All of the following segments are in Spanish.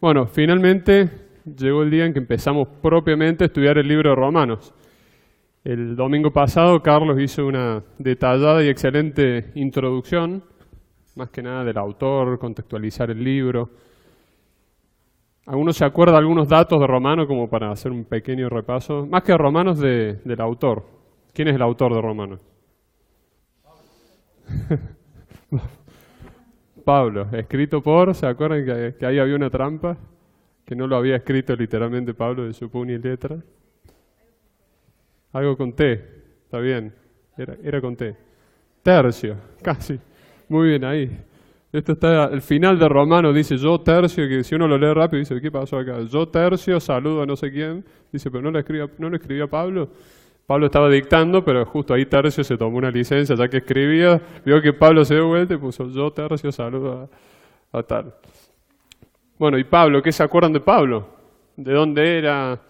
Bueno, finalmente llegó el día en que empezamos propiamente a estudiar el libro de Romanos. El domingo pasado Carlos hizo una detallada y excelente introducción, más que nada del autor, contextualizar el libro. ¿Alguno se acuerda de algunos datos de Romanos como para hacer un pequeño repaso? Más que de Romanos, del autor. ¿Quién es el autor de Romanos? Pablo, escrito por, ¿se acuerdan que ahí había una trampa? Que no lo había escrito literalmente Pablo de su puño y letra. Algo con T, está bien, era con T. Tercio, casi, muy bien ahí. Esto está al final de Romanos, dice yo tercio, que si uno lo lee rápido dice, ¿qué pasó acá? Yo tercio, saludo a no sé quién. Dice, pero no lo escribía Pablo. Pablo estaba dictando, pero justo ahí Tercio se tomó una licencia, ya que escribía, vio que Pablo se dio vuelta y puso yo Tercio, saludo a tal. Bueno, ¿y Pablo? ¿Qué se acuerdan de Pablo? ¿De dónde era?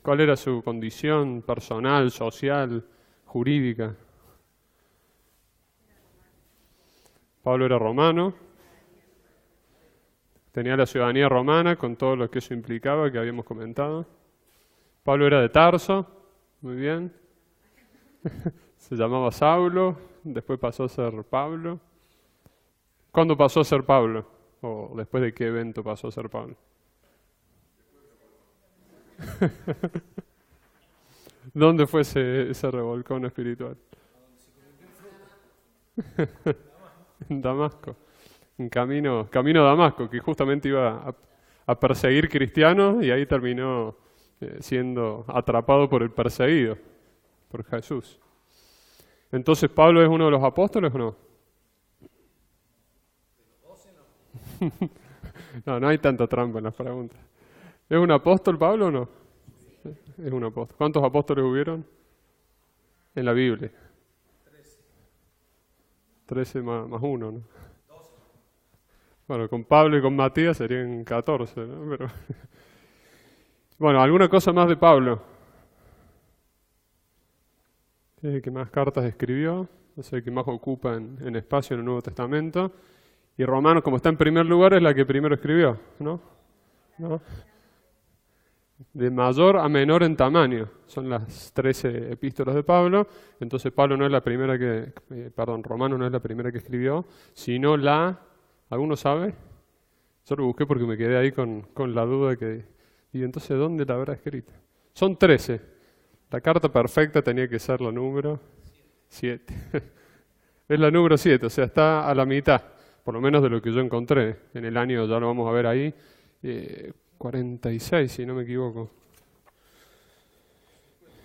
¿Cuál era su condición personal, social, jurídica? Pablo era romano, tenía la ciudadanía romana con todo lo que eso implicaba, que habíamos comentado. Pablo era de Tarso, muy bien. Se llamaba Saulo, después pasó a ser Pablo. ¿Cuándo pasó a ser Pablo? ¿O después de qué evento pasó a ser Pablo? ¿Dónde fue ese revolcón espiritual? En Damasco. En camino a Damasco, que justamente iba a perseguir cristianos y ahí terminó siendo atrapado por el perseguido, por Jesús. Entonces, ¿Pablo es uno de los apóstoles o no? No hay tanta trampa en las preguntas. ¿Es un apóstol Pablo o no? Es un apóstol. ¿Cuántos apóstoles hubieron en la Biblia? 13 más uno, ¿no? Bueno, con Pablo y con Matías serían 14, ¿no? Pero bueno, ¿alguna cosa más de Pablo? Es el que más cartas escribió, es el que más ocupa en espacio en el Nuevo Testamento. Y Romanos, como está en primer lugar, es la que primero escribió, ¿no? De mayor a menor en tamaño. Son las 13 epístolas de Pablo. Entonces Romanos no es la primera que escribió, sino ¿alguno sabe? Yo lo busqué porque me quedé ahí con la duda y entonces ¿dónde la habrá escrito? Son 13. La carta perfecta tenía que ser la número 7. Es la número 7, o sea, está a la mitad, por lo menos de lo que yo encontré. En el año, ya lo vamos a ver ahí, 46, si no me equivoco.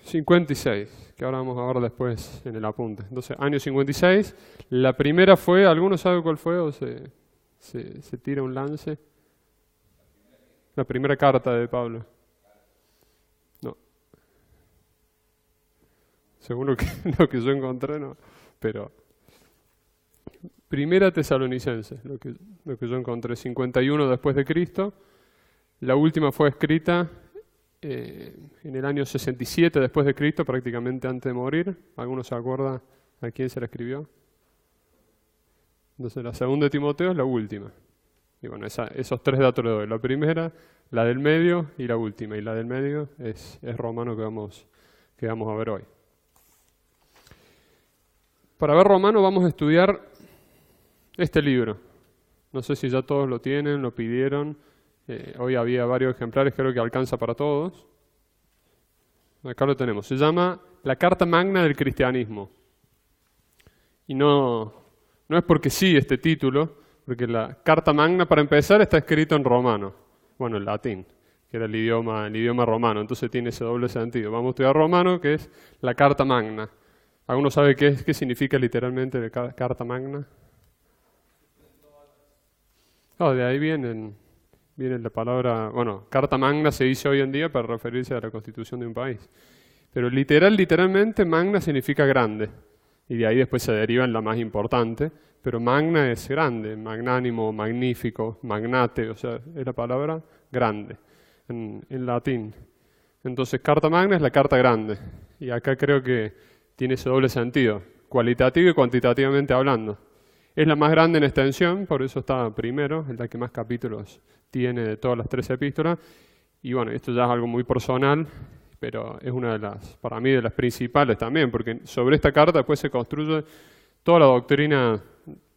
56, que ahora vamos a ver después en el apunte. Entonces, año 56. La primera fue, ¿alguno sabe cuál fue o se tira un lance? La primera carta de Pablo. No. Según lo que yo encontré, no. Pero Primera Tesalonicenses, lo que yo encontré, 51 después de Cristo. La última fue escrita en el año 67 después de Cristo, prácticamente antes de morir. ¿Alguno se acuerda a quién se la escribió? Entonces la segunda de Timoteo es la última. Y bueno, esos 3 datos le doy. La primera, la del medio y la última. Y la del medio es Romano que vamos a ver hoy. Para ver Romano vamos a estudiar este libro. No sé si ya todos lo tienen, lo pidieron. Hoy había varios ejemplares, creo que alcanza para todos. Acá lo tenemos. Se llama La Carta Magna del Cristianismo. Y no es porque sí este título, porque la Carta Magna, para empezar, está escrito en romano. Bueno, en latín, que era el idioma romano. Entonces tiene ese doble sentido. Vamos a estudiar romano, que es la Carta Magna. ¿Alguno sabe qué significa literalmente la Carta Magna? De ahí viene la palabra, bueno, Carta Magna se dice hoy en día para referirse a la constitución de un país. Pero literalmente Magna significa grande. Y de ahí después se deriva en la más importante. Pero Magna es grande, magnánimo, magnífico, magnate, o sea, es la palabra grande en latín. Entonces, Carta Magna es la carta grande. Y acá creo que tiene ese doble sentido, cualitativo y cuantitativamente hablando. Es la más grande en extensión, por eso está primero, es la que más capítulos tiene de todas las 13 epístolas. Y bueno, esto ya es algo muy personal, pero es una de las, para mí, de las principales también, porque sobre esta carta después se construye toda la doctrina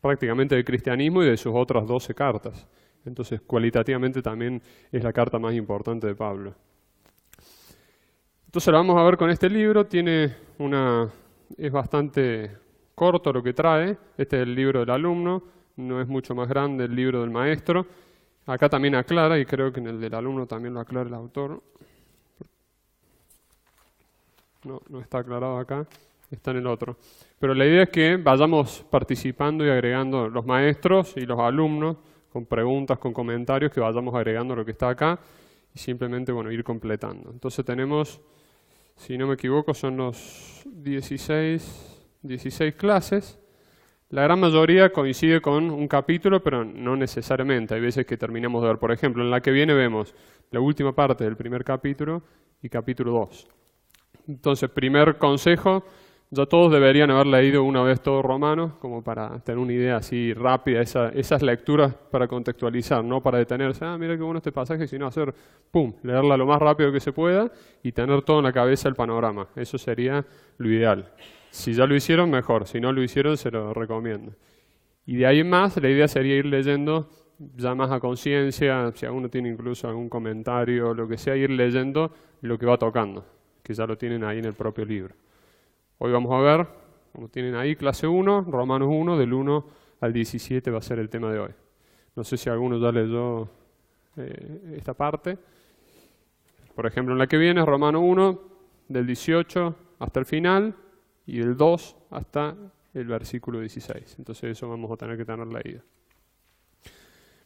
prácticamente del cristianismo y de sus otras 12 cartas. Entonces, cualitativamente también es la carta más importante de Pablo. Entonces, lo vamos a ver con este libro. Es bastante corto lo que trae. Este es el libro del alumno, no es mucho más grande el libro del maestro. Acá también aclara, y creo que en el del alumno también lo aclara el autor. No está aclarado acá, está en el otro. Pero la idea es que vayamos participando y agregando los maestros y los alumnos, con preguntas, con comentarios, que vayamos agregando lo que está acá y simplemente, bueno, ir completando. Entonces tenemos, si no me equivoco, son los 16 clases. La gran mayoría coincide con un capítulo, pero no necesariamente. Hay veces que terminamos de ver, por ejemplo, en la que viene vemos la última parte del primer capítulo y capítulo 2. Entonces, primer consejo, ya todos deberían haber leído una vez todo Romanos, como para tener una idea así rápida, esas lecturas para contextualizar, no para detenerse, mira qué bueno este pasaje, sino hacer, leerla lo más rápido que se pueda y tener todo en la cabeza el panorama. Eso sería lo ideal. Si ya lo hicieron, mejor. Si no lo hicieron, se lo recomiendo. Y de ahí en más, la idea sería ir leyendo ya más a conciencia, si alguno tiene incluso algún comentario, lo que sea, ir leyendo lo que va tocando, que ya lo tienen ahí en el propio libro. Hoy vamos a ver, como tienen ahí, clase 1, Romanos 1, del 1 al 17 va a ser el tema de hoy. No sé si alguno ya leyó esta parte. Por ejemplo, en la que viene es Romanos 1, del 18 hasta el final, y del 2 hasta el versículo 16. Entonces eso vamos a tener que tener leído.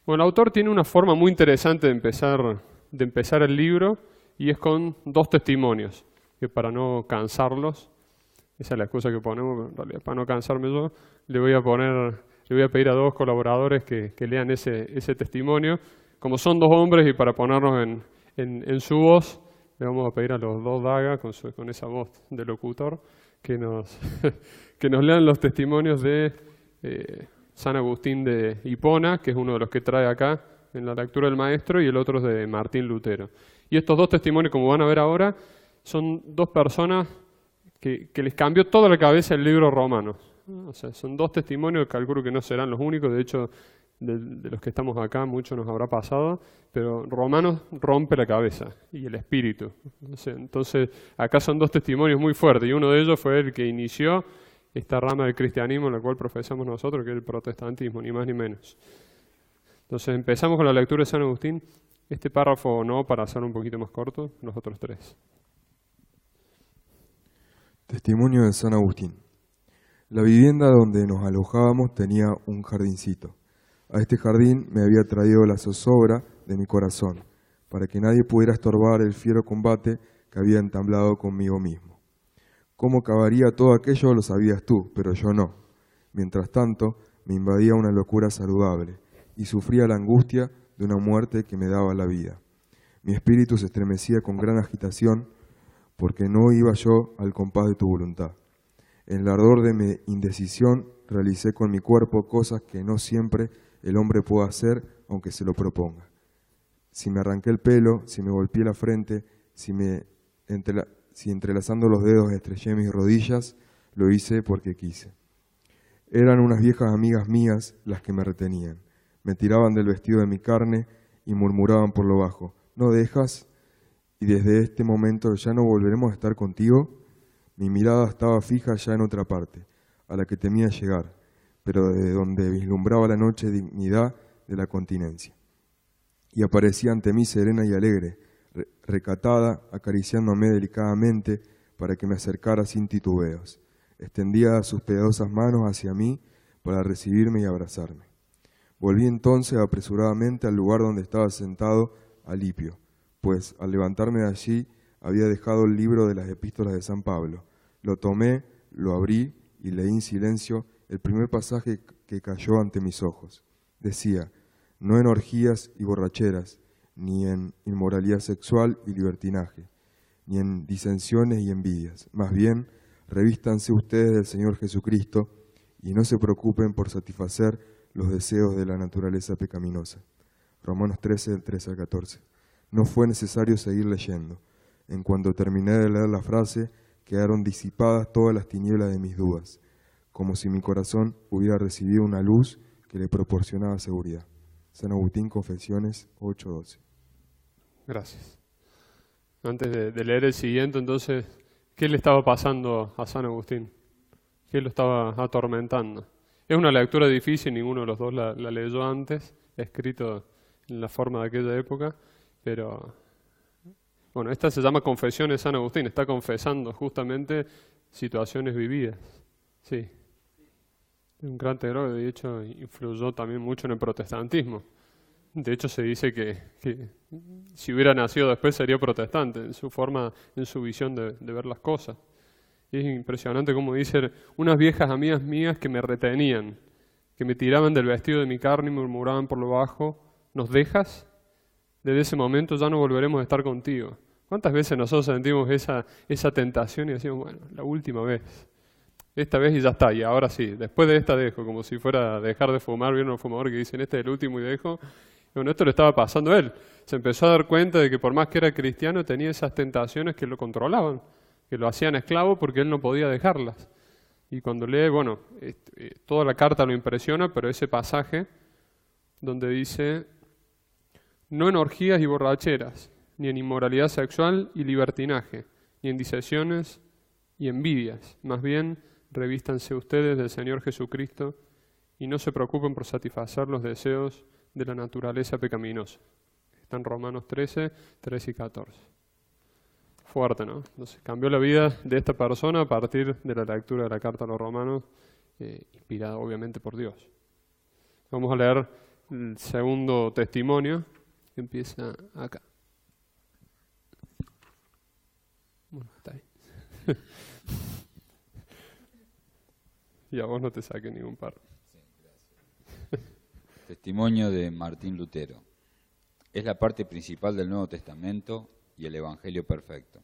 Bueno, el autor tiene una forma muy interesante de empezar el libro, y es con 2 testimonios, que para no cansarlos, esa es la excusa que ponemos, pero en realidad para no cansarme yo, le voy a pedir a 2 colaboradores que lean ese testimonio. Como son 2 hombres y para ponernos en su voz, le vamos a pedir a los 2 dagas con esa voz de locutor que nos lean los testimonios de San Agustín de Hipona, que es uno de los que trae acá en la lectura del maestro, y el otro es de Martín Lutero. Y estos 2 testimonios, como van a ver ahora, son 2 personas que les cambió toda la cabeza el libro Romanos. O sea, son 2 testimonios, calculo que no serán los únicos, de hecho, de los que estamos acá, mucho nos habrá pasado, pero Romanos rompe la cabeza y el espíritu. Entonces, acá son 2 testimonios muy fuertes, y uno de ellos fue el que inició esta rama del cristianismo en la cual profesamos nosotros, que es el protestantismo, ni más ni menos. Entonces, empezamos con la lectura de San Agustín. Este párrafo no, para hacer un poquito más corto, los otros 3. Testimonio de San Agustín. La vivienda donde nos alojábamos tenía un jardincito. A este jardín me había traído la zozobra de mi corazón, para que nadie pudiera estorbar el fiero combate que había entablado conmigo mismo. Cómo acabaría todo aquello lo sabías tú, pero yo no. Mientras tanto, me invadía una locura saludable y sufría la angustia de una muerte que me daba la vida. Mi espíritu se estremecía con gran agitación, porque no iba yo al compás de tu voluntad. En el ardor de mi indecisión realicé con mi cuerpo cosas que no siempre el hombre puede hacer, aunque se lo proponga. Si me arranqué el pelo, si me golpeé la frente, si entrelazando los dedos estrellé mis rodillas, lo hice porque quise. Eran unas viejas amigas mías las que me retenían. Me tiraban del vestido de mi carne y murmuraban por lo bajo: ¿no dejas? Y desde este momento ya no volveremos a estar contigo. Mi mirada estaba fija ya en otra parte, a la que temía llegar, pero desde donde vislumbraba la noche dignidad de la continencia. Y aparecía ante mí serena y alegre, recatada, acariciándome delicadamente para que me acercara sin titubeos. Extendía sus piadosas manos hacia mí para recibirme y abrazarme. Volví entonces apresuradamente al lugar donde estaba sentado Alipio, pues al levantarme de allí había dejado el libro de las epístolas de San Pablo. Lo tomé, lo abrí y leí en silencio el primer pasaje que cayó ante mis ojos. Decía: no en orgías y borracheras, ni en inmoralidad sexual y libertinaje, ni en disensiones y envidias. Más bien, revístanse ustedes del Señor Jesucristo y no se preocupen por satisfacer los deseos de la naturaleza pecaminosa. Romanos 13, del 13 al 14. No fue necesario seguir leyendo. En cuanto terminé de leer la frase, quedaron disipadas todas las tinieblas de mis dudas, como si mi corazón hubiera recibido una luz que le proporcionaba seguridad. San Agustín, Confesiones 8:12. Gracias. Antes de leer el siguiente, entonces, ¿qué le estaba pasando a San Agustín? ¿Qué lo estaba atormentando? Es una lectura difícil, ninguno de los dos la leyó antes, escrito en la forma de aquella época, pero bueno, esta se llama Confesión de San Agustín, está confesando justamente situaciones vividas. Sí, un gran teólogo, de hecho, influyó también mucho en el protestantismo. De hecho, se dice que si hubiera nacido después sería protestante, en su forma, en su visión de ver las cosas. Y es impresionante como dicen, unas viejas amigas mías que me retenían, que me tiraban del vestido de mi carne y murmuraban por lo bajo, ¿nos dejas? Desde ese momento ya no volveremos a estar contigo. ¿Cuántas veces nosotros sentimos esa tentación y decimos, bueno, la última vez, esta vez y ya está, y ahora sí, después de esta dejo, como si fuera a dejar de fumar, vieron los fumadores que dicen, este es el último y dejo. Bueno, esto le estaba pasando a él. Se empezó a dar cuenta de que por más que era cristiano, tenía esas tentaciones que lo controlaban, que lo hacían esclavo porque él no podía dejarlas. Y cuando lee, bueno, toda la carta lo impresiona, pero ese pasaje donde dice, no en orgías y borracheras, ni en inmoralidad sexual y libertinaje, ni en disensiones y envidias, más bien revístanse ustedes del Señor Jesucristo y no se preocupen por satisfacer los deseos de la naturaleza pecaminosa. Está en Romanos 13, 13 y 14. Fuerte, ¿no? Entonces cambió la vida de esta persona a partir de la lectura de la carta a los romanos, inspirada obviamente por Dios. Vamos a leer el segundo testimonio, que empieza acá. Bueno, está ahí. Y a vos no te saqué ningún par. Testimonio de Martín Lutero. Es la parte principal del Nuevo Testamento y el Evangelio perfecto.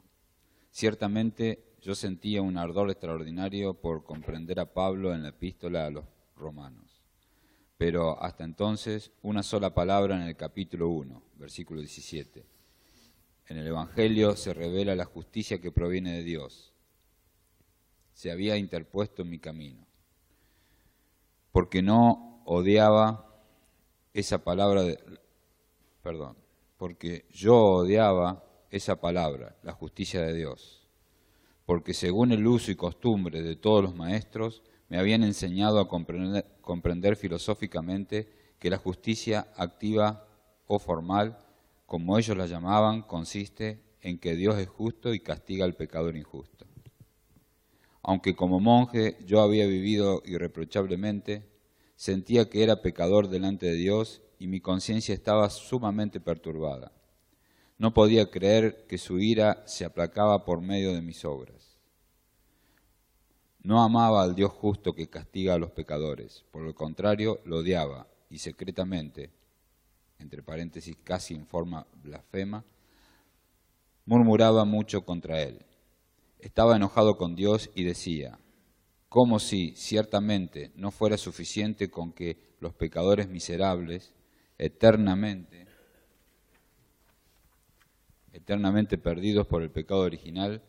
Ciertamente yo sentía un ardor extraordinario por comprender a Pablo en la epístola a los romanos. Pero hasta entonces una sola palabra en el capítulo 1, versículo 17. En el Evangelio se revela la justicia que proviene de Dios. Se había interpuesto en mi camino. Porque no odiaba esa palabra, porque yo odiaba esa palabra, la justicia de Dios. Porque según el uso y costumbre de todos los maestros, me habían enseñado a comprender filosóficamente que la justicia activa o formal, como ellos la llamaban, consiste en que Dios es justo y castiga al pecador injusto. Aunque como monje yo había vivido irreprochablemente, sentía que era pecador delante de Dios y mi conciencia estaba sumamente perturbada. No podía creer que su ira se aplacaba por medio de mis obras. No amaba al Dios justo que castiga a los pecadores, por el contrario, lo odiaba y secretamente, entre paréntesis casi en forma blasfema, murmuraba mucho contra él. Estaba enojado con Dios y decía, como si ciertamente no fuera suficiente con que los pecadores miserables, eternamente perdidos por el pecado original,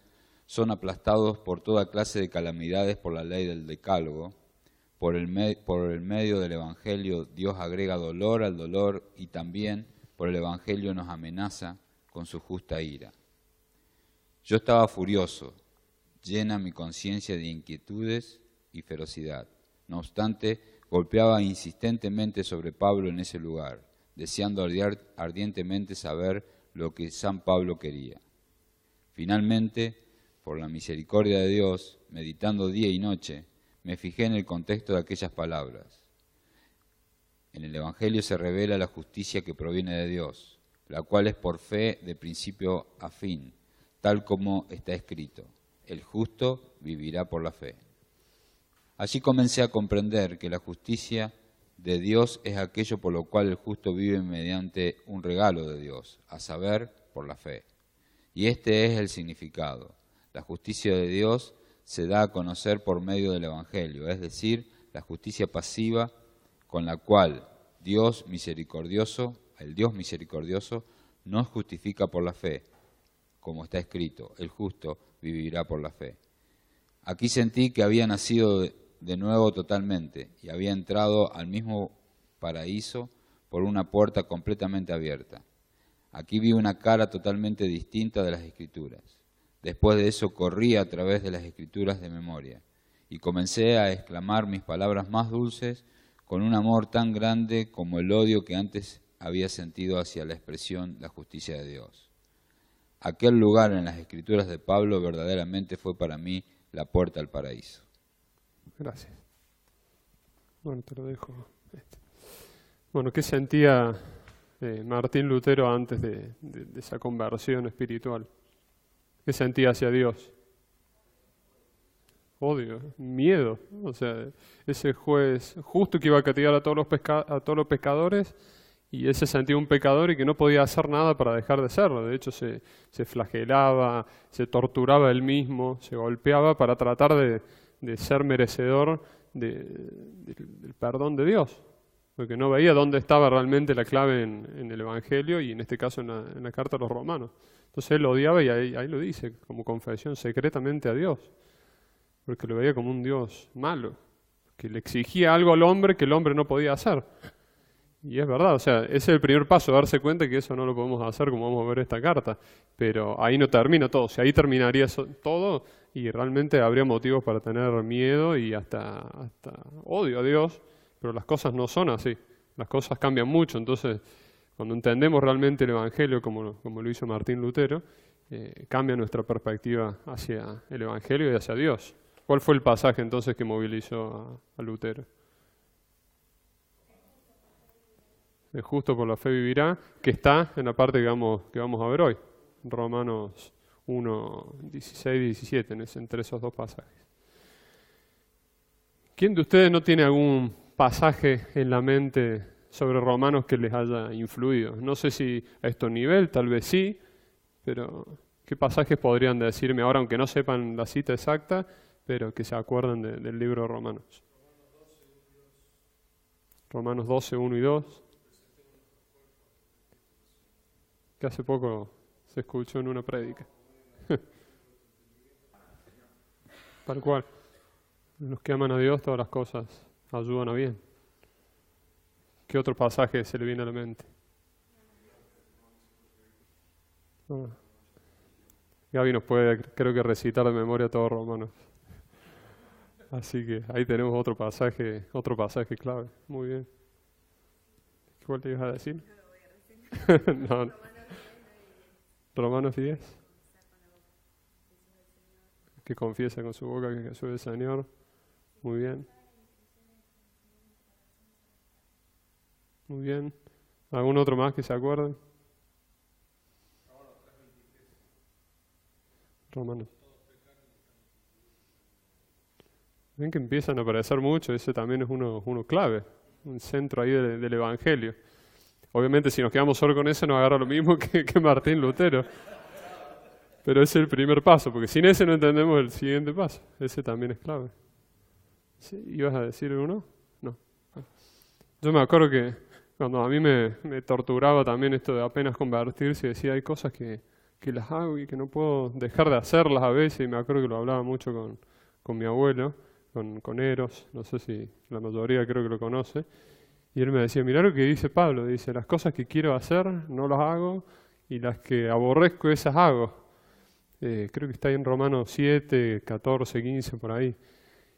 son aplastados por toda clase de calamidades por la ley del decálogo. Por el medio del Evangelio Dios agrega dolor al dolor y también por el Evangelio nos amenaza con su justa ira. Yo estaba furioso, llena mi conciencia de inquietudes y ferocidad. No obstante, golpeaba insistentemente sobre Pablo en ese lugar, deseando ardientemente saber lo que San Pablo quería. Finalmente, por la misericordia de Dios, meditando día y noche, me fijé en el contexto de aquellas palabras. En el Evangelio se revela la justicia que proviene de Dios, la cual es por fe de principio a fin, tal como está escrito, el justo vivirá por la fe. Allí comencé a comprender que la justicia de Dios es aquello por lo cual el justo vive mediante un regalo de Dios, a saber, por la fe. Y este es el significado. La justicia de Dios se da a conocer por medio del Evangelio, es decir, la justicia pasiva con la cual el Dios misericordioso nos justifica por la fe, como está escrito, el justo vivirá por la fe. Aquí sentí que había nacido de nuevo totalmente y había entrado al mismo paraíso por una puerta completamente abierta. Aquí vi una cara totalmente distinta de las Escrituras. Después de eso corrí a través de las Escrituras de memoria y comencé a exclamar mis palabras más dulces con un amor tan grande como el odio que antes había sentido hacia la expresión la justicia de Dios. Aquel lugar en las Escrituras de Pablo verdaderamente fue para mí la puerta al paraíso. Gracias. Bueno, te lo dejo. Bueno, ¿qué sentía Martín Lutero antes de esa conversión espiritual? ¿Qué sentía hacia Dios? Odio, miedo. O sea, ese juez justo que iba a castigar a todos los pecadores, y él se sentía un pecador y que no podía hacer nada para dejar de serlo. De hecho, se flagelaba, se torturaba él mismo, se golpeaba para tratar de ser merecedor del perdón de Dios. Porque no veía dónde estaba realmente la clave en el Evangelio y en este caso en la carta a los romanos. Entonces él lo odiaba y ahí lo dice, como confesión secretamente a Dios. Porque lo veía como un Dios malo, que le exigía algo al hombre que el hombre no podía hacer. Y es verdad, o sea, ese es el primer paso, darse cuenta que eso no lo podemos hacer como vamos a ver esta carta. Pero ahí no termina todo, o sea, ahí terminaría todo y realmente habría motivos para tener miedo y hasta odio a Dios, pero las cosas no son así, las cosas cambian mucho. Entonces, cuando entendemos realmente el Evangelio como lo hizo Martín Lutero, cambia nuestra perspectiva hacia el Evangelio y hacia Dios. ¿Cuál fue el pasaje entonces que movilizó a Lutero? El justo por la fe vivirá, que está en la parte que vamos a ver hoy, Romanos 1, 16 y 17, entre esos dos pasajes. ¿Quién de ustedes no tiene algún pasaje en la mente sobre Romanos que les haya influido? No sé si a este nivel, tal vez sí, pero ¿qué pasajes podrían decirme ahora, aunque no sepan la cita exacta, pero que se acuerden del libro de Romanos? Romanos 12, 1 y 2. Que hace poco se escuchó en una prédica. Tal cual. Los que aman a Dios, todas las cosas ayudan a bien. ¿Qué otro pasaje se le viene a la mente? Gaby nos puede, creo que, recitar de memoria todo Romanos. Así que ahí tenemos otro pasaje clave. Muy bien. ¿Cuál te ibas a decir? No. Romanos 10. Que confiesa con su boca que Jesús es el Señor. Muy bien. Muy bien. ¿Algún otro más que se acuerde? Romanos. Ven que empiezan a aparecer mucho, ese también es uno clave, un centro ahí del Evangelio. Obviamente si nos quedamos solo con ese nos agarra lo mismo que Martín Lutero. Pero ese es el primer paso, porque sin ese no entendemos el siguiente paso. Ese también es clave. ¿Sí? ¿Ibas a decir uno? No. Yo me acuerdo que cuando a mí me torturaba también esto de apenas convertirse, decía hay cosas que las hago y que no puedo dejar de hacerlas a veces, y me acuerdo que lo hablaba mucho con mi abuelo, con Eros, no sé si la mayoría creo que lo conoce, y él me decía, mirá lo que dice Pablo, dice, las cosas que quiero hacer no las hago, y las que aborrezco esas hago. Creo que está ahí en Romanos 7, 14, 15, por ahí.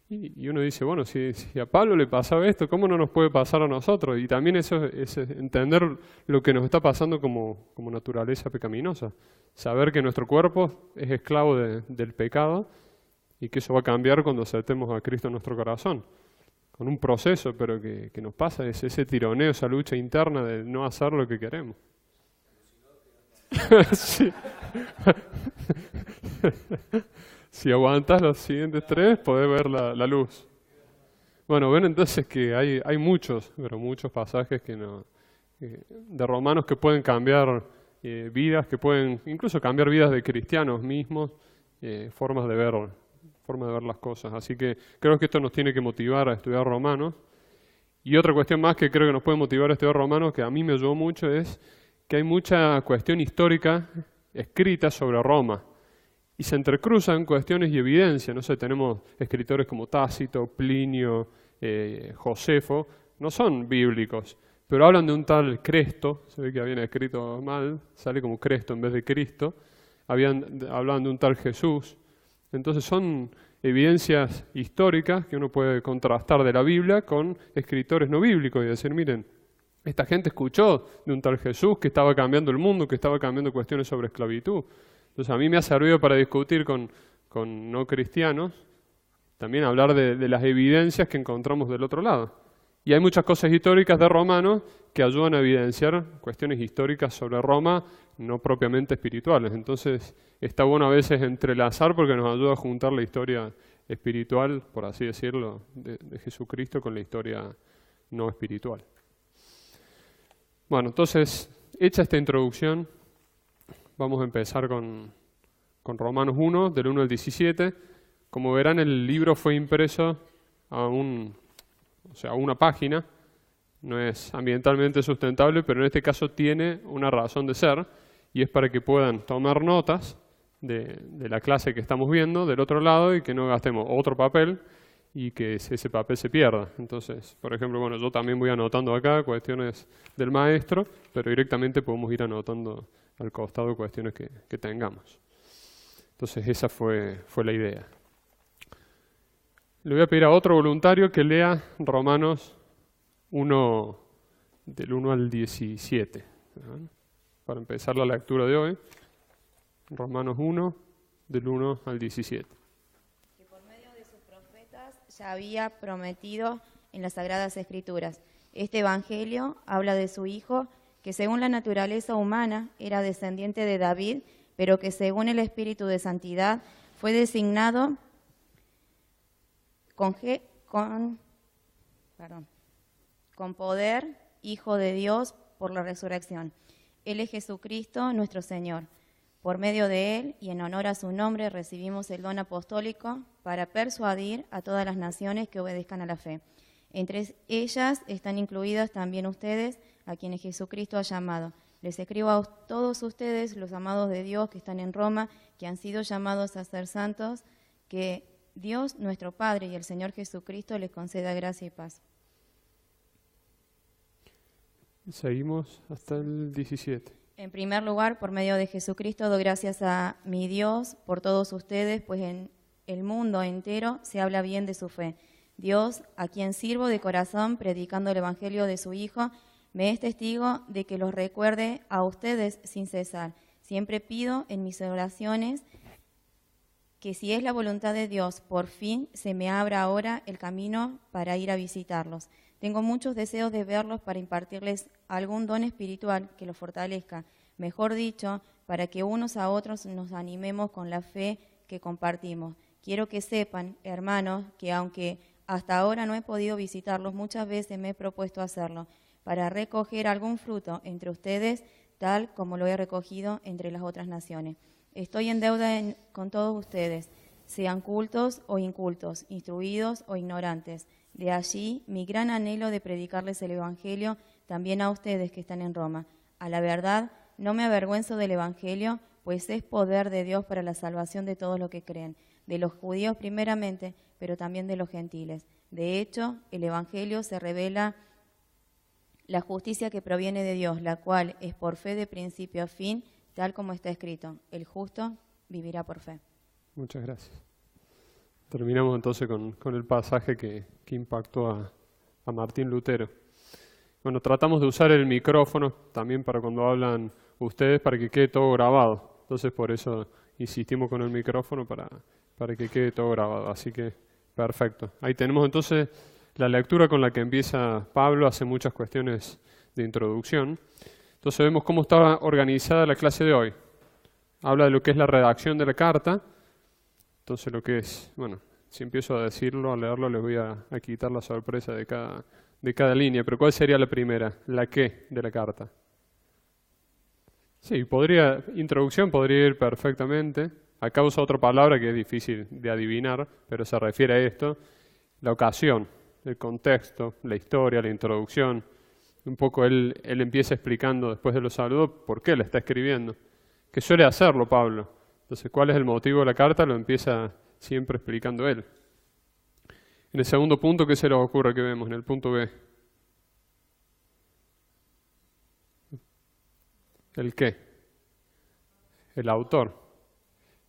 Y uno dice, bueno, si a Pablo le pasaba esto, ¿cómo no nos puede pasar a nosotros? Y también eso es entender lo que nos está pasando como naturaleza pecaminosa. Saber que nuestro cuerpo es esclavo del pecado y que eso va a cambiar cuando aceptemos a Cristo en nuestro corazón. Con un proceso, pero que nos pasa es ese tironeo, esa lucha interna de no hacer lo que queremos. Sí. Si aguantas los siguientes 3, podés ver la luz. Bueno, ven entonces que hay muchos pasajes de Romanos que pueden cambiar vidas, que pueden incluso cambiar vidas de cristianos mismos, formas de ver forma de ver las cosas. Así que creo que esto nos tiene que motivar a estudiar Romanos. Y otra cuestión más que creo que nos puede motivar a estudiar Romanos, que a mí me ayudó mucho, es que hay mucha cuestión histórica escrita sobre Roma. Y se entrecruzan cuestiones y evidencias. No sé, tenemos escritores como Tácito, Plinio, Josefo, no son bíblicos, pero hablan de un tal Cresto, se ve que habían escrito mal, sale como Cresto en vez de Cristo, hablan de un tal Jesús. Entonces son evidencias históricas que uno puede contrastar de la Biblia con escritores no bíblicos y decir, miren, esta gente escuchó de un tal Jesús que estaba cambiando el mundo, que estaba cambiando cuestiones sobre esclavitud. Entonces a mí me ha servido para discutir con no cristianos, también hablar de las evidencias que encontramos del otro lado. Y hay muchas cosas históricas de Romanos que ayudan a evidenciar cuestiones históricas sobre Roma, no propiamente espirituales. Entonces está bueno a veces entrelazar porque nos ayuda a juntar la historia espiritual, por así decirlo, de Jesucristo con la historia no espiritual. Bueno, entonces, hecha esta introducción, vamos a empezar con Romanos 1, del 1 al 17. Como verán, el libro fue impreso a una página. No es ambientalmente sustentable, pero en este caso tiene una razón de ser, y es para que puedan tomar notas de la clase que estamos viendo del otro lado y que no gastemos otro papel y que ese papel se pierda. Entonces, por ejemplo, bueno, yo también voy anotando acá cuestiones del maestro, pero directamente podemos ir anotando al costado cuestiones que tengamos. Entonces esa fue la idea. Le voy a pedir a otro voluntario que lea Romanos 1, del 1 al 17. Para empezar la lectura de hoy. Romanos 1, del 1 al 17. Que por medio de sus profetas ya había prometido en las Sagradas Escrituras. Este Evangelio habla de su Hijo, que según la naturaleza humana era descendiente de David, pero que según el Espíritu de Santidad fue designado con poder, Hijo de Dios, por la resurrección. Él es Jesucristo, nuestro Señor. Por medio de Él y en honor a su nombre recibimos el don apostólico para persuadir a todas las naciones que obedezcan a la fe. Entre ellas están incluidas también ustedes, a quienes Jesucristo ha llamado. Les escribo a todos ustedes, los amados de Dios que están en Roma, que han sido llamados a ser santos, que Dios, nuestro Padre, y el Señor Jesucristo les conceda gracia y paz. Seguimos hasta el 17. En primer lugar, por medio de Jesucristo, doy gracias a mi Dios por todos ustedes, pues en el mundo entero se habla bien de su fe. Dios, a quien sirvo de corazón predicando el Evangelio de su Hijo, me es testigo de que los recuerde a ustedes sin cesar. Siempre pido en mis oraciones que si es la voluntad de Dios, por fin se me abra ahora el camino para ir a visitarlos. Tengo muchos deseos de verlos para impartirles algún don espiritual que los fortalezca, mejor dicho, para que unos a otros nos animemos con la fe que compartimos. Quiero que sepan, hermanos, que aunque hasta ahora no he podido visitarlos, muchas veces me he propuesto hacerlo, para recoger algún fruto entre ustedes, tal como lo he recogido entre las otras naciones. Estoy en deuda con todos ustedes, sean cultos o incultos, instruidos o ignorantes. De allí mi gran anhelo de predicarles el Evangelio también a ustedes que están en Roma. A la verdad, no me avergüenzo del Evangelio, pues es poder de Dios para la salvación de todos los que creen, de los judíos primeramente, pero también de los gentiles. De hecho, el Evangelio se revela la justicia que proviene de Dios, la cual es por fe de principio a fin, tal como está escrito, el justo vivirá por fe. Muchas gracias. Terminamos entonces con el pasaje que impactó a Martín Lutero. Bueno, tratamos de usar el micrófono también para cuando hablan ustedes, para que quede todo grabado. Entonces por eso insistimos con el micrófono para que quede todo grabado. Así que perfecto. Ahí tenemos entonces la lectura con la que empieza Pablo, hace muchas cuestiones de introducción. Entonces vemos cómo está organizada la clase de hoy. Habla de lo que es la redacción de la carta. Entonces lo que es, bueno, si empiezo a decirlo, a leerlo, les voy a quitar la sorpresa de cada línea. Pero ¿cuál sería la primera? ¿La qué de la carta? Sí, introducción podría ir perfectamente. Acá usa otra palabra que es difícil de adivinar, pero se refiere a esto. La ocasión, el contexto, la historia, la introducción. Un poco él empieza explicando después de los saludos por qué le está escribiendo. Que suele hacerlo Pablo. Entonces, ¿cuál es el motivo de la carta? Lo empieza siempre explicando él. En el segundo punto, ¿qué se les ocurre que vemos en el punto B? ¿El qué? El autor.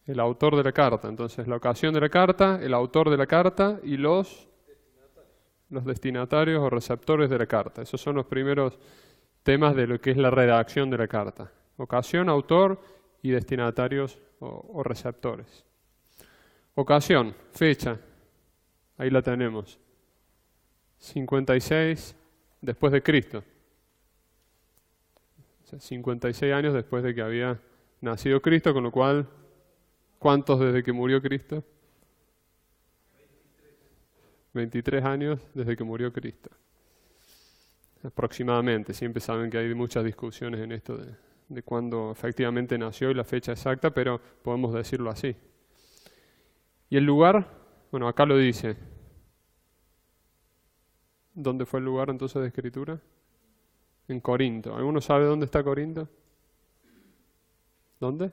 El autor de la carta. Entonces, la ocasión de la carta, el autor de la carta y los destinatarios o receptores de la carta. Esos son los primeros temas de lo que es la redacción de la carta. Ocasión, autor y destinatarios o receptores. Ocasión, fecha. Ahí la tenemos. 56 después de Cristo. O sea, 56 años después de que había nacido Cristo, con lo cual, ¿cuántos desde que murió Cristo? 23 años desde que murió Cristo. Aproximadamente. Siempre saben que hay muchas discusiones en esto de cuándo efectivamente nació y la fecha exacta, pero podemos decirlo así. ¿Y el lugar? Bueno, acá lo dice. ¿Dónde fue el lugar entonces de escritura? En Corinto. ¿Alguno sabe dónde está Corinto? ¿Dónde?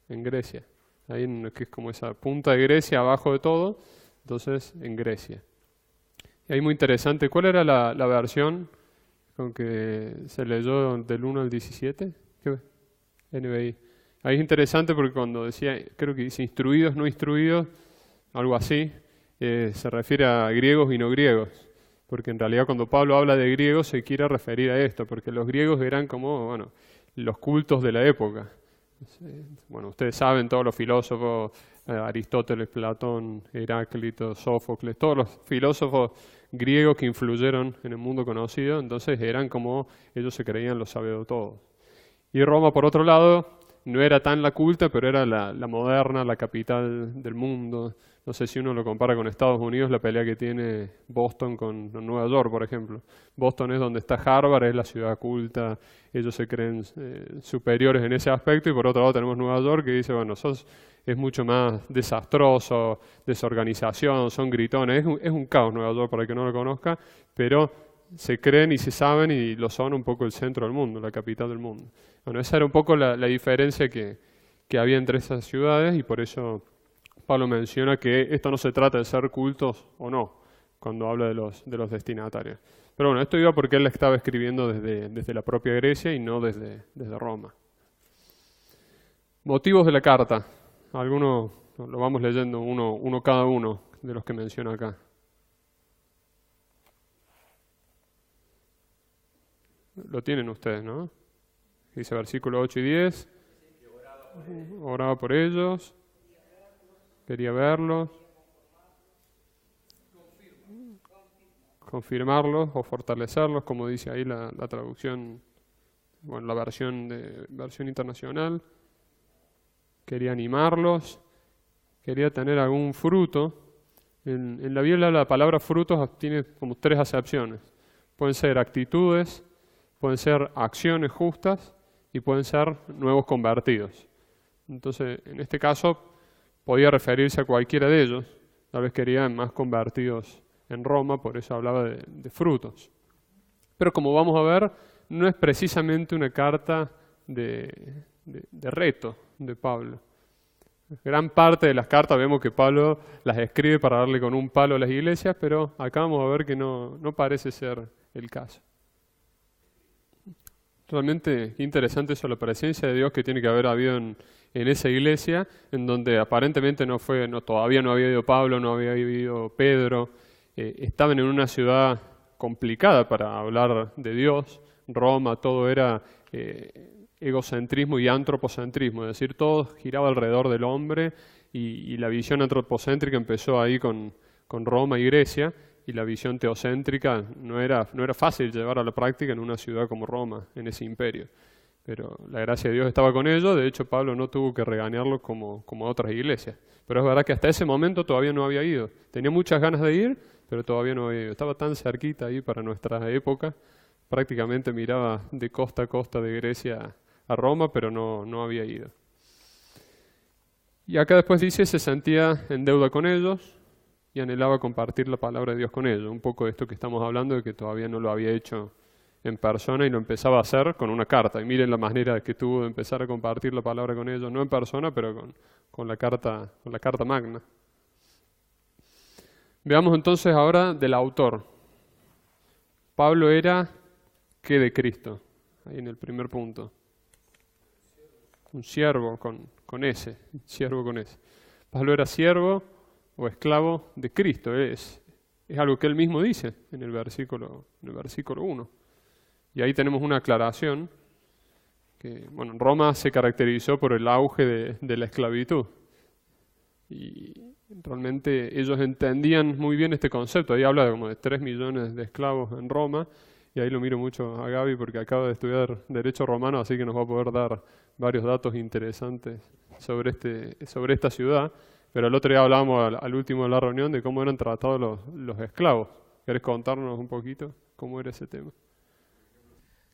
En Grecia. Ahí que es como esa punta de Grecia abajo de todo. Entonces, en Grecia. Y ahí muy interesante. ¿Cuál era la versión con que se leyó del 1 al 17? ¿Qué? NBI. Ahí es interesante porque cuando decía, creo que dice instruidos, no instruidos, algo así, se refiere a griegos y no griegos. Porque en realidad cuando Pablo habla de griegos se quiere referir a esto, porque los griegos eran como, bueno, los cultos de la época. Bueno, ustedes saben, todos los filósofos, Aristóteles, Platón, Heráclito, Sófocles, todos los filósofos griegos que influyeron en el mundo conocido, entonces eran como ellos se creían los sabedotodos. Y Roma, por otro lado, no era tan la culta, pero era la moderna, la capital del mundo. No sé si uno lo compara con Estados Unidos, la pelea que tiene Boston con Nueva York, por ejemplo. Boston es donde está Harvard, es la ciudad culta, ellos se creen superiores en ese aspecto, y por otro lado tenemos Nueva York que dice, bueno, es mucho más desastroso, desorganización, son gritones, es un caos Nueva York para el que no lo conozca, pero se creen y se saben y lo son un poco el centro del mundo, la capital del mundo. Bueno, esa era un poco la diferencia que había entre esas ciudades, y por eso Pablo menciona que esto no se trata de ser cultos o no, cuando habla de los destinatarios. Pero bueno, esto iba porque él estaba escribiendo desde la propia Grecia y no desde Roma. Motivos de la carta. Algunos lo vamos leyendo uno cada uno de los que menciona acá. Lo tienen ustedes, ¿no? Dice versículo 8 y 10. Oraba por ellos. Quería verlos. Confirmarlos o fortalecerlos, como dice ahí la traducción, bueno, la versión internacional. Quería animarlos. Quería tener algún fruto. En la Biblia la palabra frutos tiene como 3 acepciones. Pueden ser actitudes, pueden ser acciones justas y pueden ser nuevos convertidos. Entonces, en este caso, podía referirse a cualquiera de ellos. Tal vez querían más convertidos en Roma, por eso hablaba de frutos. Pero como vamos a ver, no es precisamente una carta de reto de Pablo. Gran parte de las cartas vemos que Pablo las escribe para darle con un palo a las iglesias, pero acá vamos a ver que no parece ser el caso. Realmente interesante eso, la presencia de Dios que tiene que haber habido en esa iglesia, en donde aparentemente todavía no había ido Pablo, no había ido Pedro, estaban en una ciudad complicada para hablar de Dios. Roma, todo era egocentrismo y antropocentrismo, es decir, todo giraba alrededor del hombre, y la visión antropocéntrica empezó ahí con Roma y Grecia, y la visión teocéntrica no era fácil llevar a la práctica en una ciudad como Roma, en ese imperio. Pero la gracia de Dios estaba con ellos. De hecho, Pablo no tuvo que regañarlos como otras iglesias. Pero es verdad que hasta ese momento todavía no había ido. Tenía muchas ganas de ir, pero todavía no había ido. Estaba tan cerquita ahí para nuestra época. Prácticamente miraba de costa a costa de Grecia a Roma, pero no había ido. Y acá después dice, se sentía en deuda con ellos y anhelaba compartir la palabra de Dios con ellos. Un poco de esto que estamos hablando, de que todavía no lo había hecho en persona y lo empezaba a hacer con una carta. Y miren la manera que tuvo de empezar a compartir la palabra con ellos, no en persona, pero con la carta magna. Veamos entonces ahora del autor. Pablo era, ¿qué de Cristo? Ahí en el primer punto. Un siervo con S, siervo con S. Pablo era siervo o esclavo de Cristo. Es algo que él mismo dice en el versículo 1. Y ahí tenemos una aclaración que, bueno, Roma se caracterizó por el auge de la esclavitud. Y realmente ellos entendían muy bien este concepto. Ahí habla de como de 3 millones de esclavos en Roma. Y ahí lo miro mucho a Gaby porque acaba de estudiar Derecho Romano, así que nos va a poder dar varios datos interesantes sobre esta ciudad. Pero el otro día hablábamos al último de la reunión de cómo eran tratados los esclavos. ¿Querés contarnos un poquito cómo era ese tema?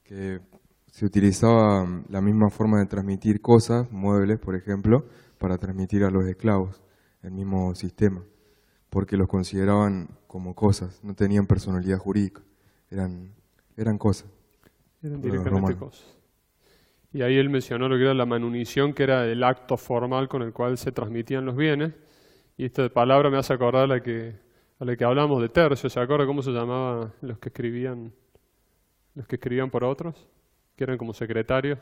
Que se utilizaba la misma forma de transmitir cosas, muebles, por ejemplo, para transmitir a los esclavos, el mismo sistema, porque los consideraban como cosas, no tenían personalidad jurídica, eran cosas. Eran directamente cosas. Y ahí él mencionó lo que era la manunición, que era el acto formal con el cual se transmitían los bienes. Y esta palabra me hace acordar a la que hablamos de tercio. ¿Se acuerda cómo se llamaban los que escribían por otros? Que eran como secretarios.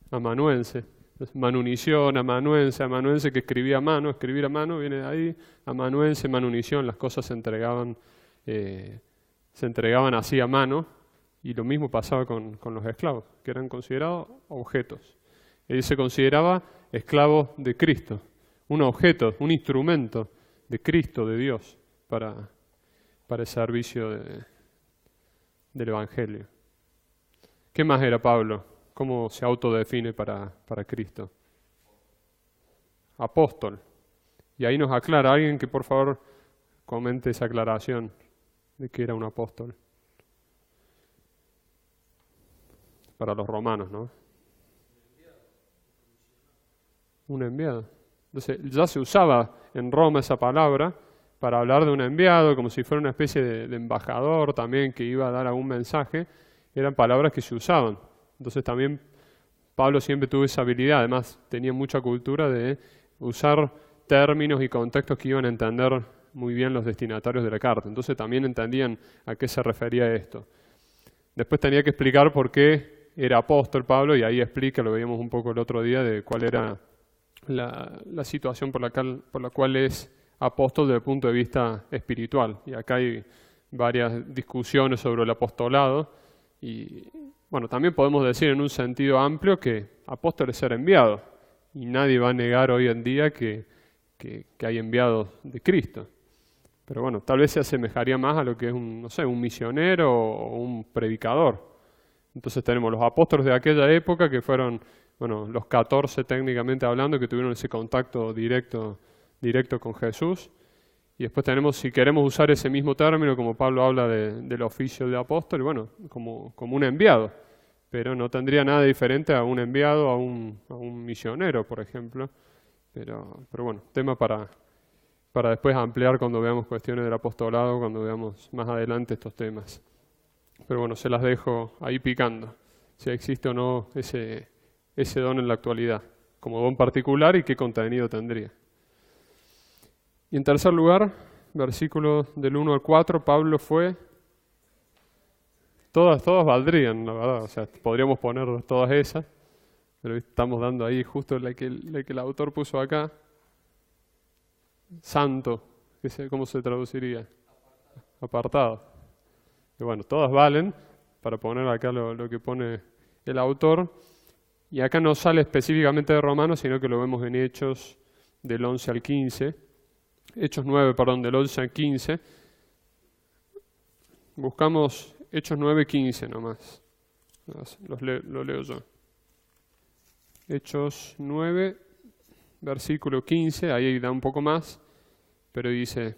Amanuense. Manunición, amanuense que escribía a mano. Escribir a mano viene de ahí. Amanuense, manunición. Las cosas se entregaban así a mano. Y lo mismo pasaba con los esclavos, que eran considerados objetos. Él se consideraba esclavo de Cristo, un objeto, un instrumento de Cristo, de Dios, para el servicio del Evangelio. ¿Qué más era Pablo? ¿Cómo se autodefine para Cristo? Apóstol. Y ahí nos aclara alguien que por favor comente esa aclaración de que era un apóstol. Para los romanos, ¿no? Un enviado. Entonces, ya se usaba en Roma esa palabra para hablar de un enviado, como si fuera una especie de embajador también que iba a dar algún mensaje. Eran palabras que se usaban. Entonces también Pablo siempre tuvo esa habilidad, además tenía mucha cultura de usar términos y contextos que iban a entender muy bien los destinatarios de la carta. Entonces también entendían a qué se refería esto. Después tenía que explicar por qué era apóstol Pablo, y ahí explica, lo veíamos un poco el otro día, de cuál era la situación por la cual es apóstol desde el punto de vista espiritual. Y acá hay varias discusiones sobre el apostolado, y bueno, también podemos decir en un sentido amplio que apóstol es ser enviado, y nadie va a negar hoy en día que hay enviados de Cristo. Pero bueno, tal vez se asemejaría más a lo que es un misionero o un predicador. Entonces tenemos los apóstoles de aquella época que fueron, los 14 técnicamente hablando, que tuvieron ese contacto directo con Jesús. Y después tenemos, si queremos usar ese mismo término, como Pablo habla del oficio de apóstol, como un enviado. Pero no tendría nada diferente a un enviado, a un misionero, por ejemplo. Pero bueno, tema para después ampliar cuando veamos cuestiones del apostolado, cuando veamos más adelante estos temas. Pero bueno, se las dejo ahí picando, si existe o no ese don en la actualidad, como don particular y qué contenido tendría. Y en tercer lugar, versículos del 1 al 4, Pablo fue, todas valdrían, la verdad, o sea, podríamos poner todas esas, pero estamos dando ahí justo la que el autor puso acá, santo, ¿cómo se traduciría? Apartado. Y bueno, todas valen, para poner acá lo que pone el autor. Y acá no sale específicamente de Romanos, sino que lo vemos en Hechos del 11 al 15. Hechos 9, del 11 al 15. Buscamos Hechos 9, 15 nomás. Lo leo yo. Hechos 9, versículo 15, ahí da un poco más, pero dice,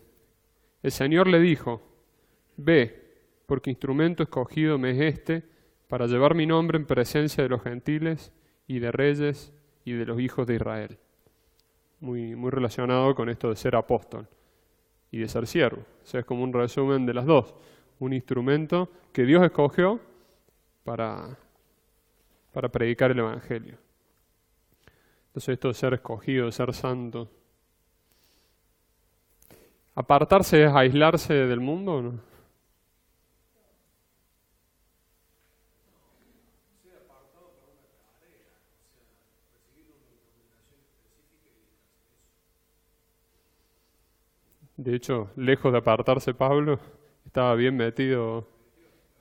el Señor le dijo, ve, porque instrumento escogido me es este, para llevar mi nombre en presencia de los gentiles y de reyes y de los hijos de Israel. muy relacionado con esto de ser apóstol y de ser siervo. O sea, es como un resumen de las dos. Un instrumento que Dios escogió para predicar el Evangelio. Entonces esto de ser escogido, de ser santo. ¿Apartarse es aislarse del mundo o no? De hecho, lejos de apartarse Pablo, estaba bien metido,